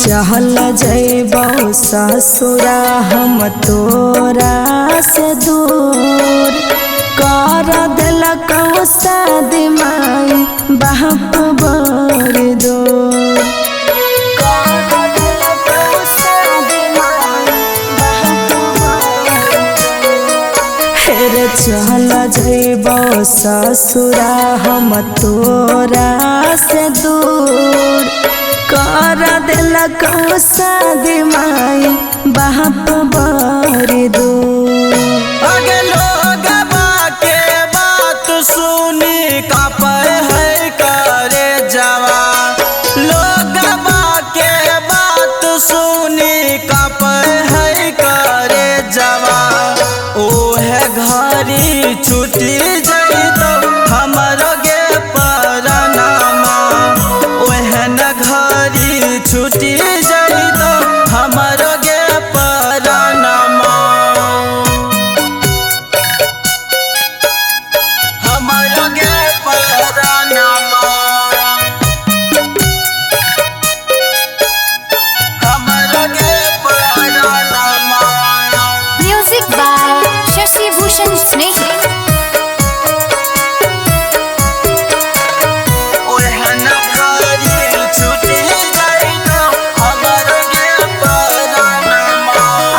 चहल जैबो ससुरा हम तोरा से दूर कर दिलक शादी माई बाप बर दूर चल जैबो ससुरा हम तोरा से दूर कर दिलक शादी माई बाप बर दूर। आगे लोग के बात सुनी कापे है करे जवा, लोग के बात सुनी कापे है करे जवा। ओहे घरी छुट्टी जइतो हमरो गे परनामा, ओहे न घरी छुट्टी जइतो हमरो गे परनामा, हमरो गे परनामा, हमरो गे परनामा। म्यूजिक बाय शशि भूषण स्नेही।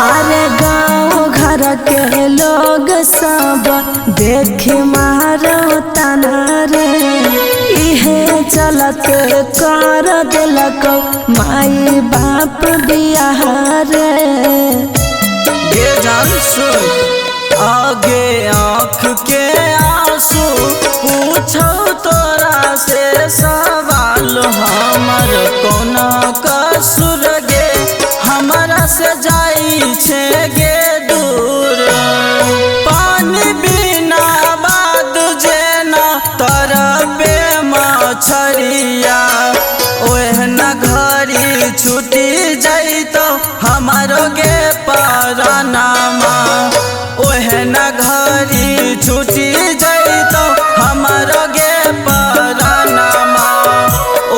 अरे गाँव घर के लोग सब देख मारो तना रे, इहे चलत कर दिलक माई बाप बियाह रे। ये जान सुन आगे आँख के आंसू पूछो तोरा से सवाल, हमर कोना कसूर गे हमरा से जाई छे गे दूर। पानी बिना बाद जेना तरबे मछरिया, ओहन घरी छुटी जइतो हमारो गे परनामा, ओहन घरी छुटी जइतो हमारो गे परनामा,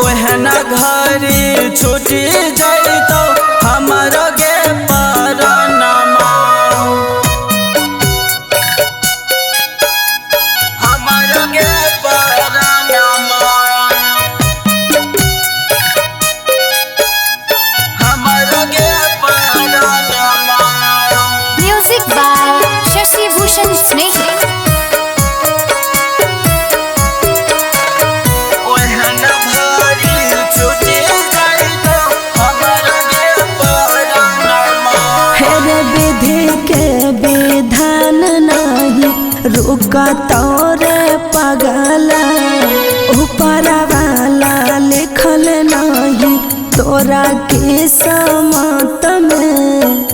ओहन घरी छुटी जइतो हमारो गे परनामा, हमारो गे परनामा, हमारो गे परनामा। म्यूजिक बाय शशि भूषण स्नेही। ओहन घरी छुटी जइतो हमारो गे परनामा। हेर विधि के विधान नहीं रुका तोरे पगल, ऊपर वाला लिखल नहीं तोरा किस्मत में।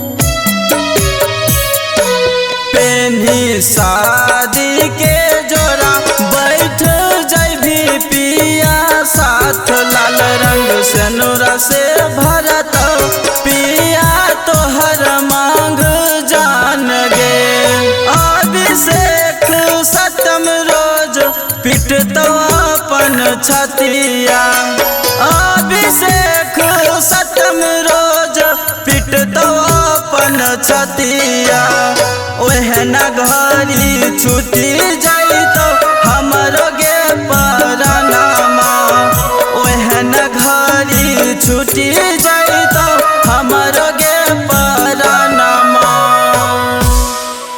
पेनी शादी के जोरा बैठ जइभी पिया साथ, लाल रंग से नूरा से भरत पिया तोहर मांग जान गे। अभिषेक सतम रोज पिटतो अपन छतिया, अभिषेक सतम रोज पिटतो अपन छतिया, ओहन घरी छुटी जा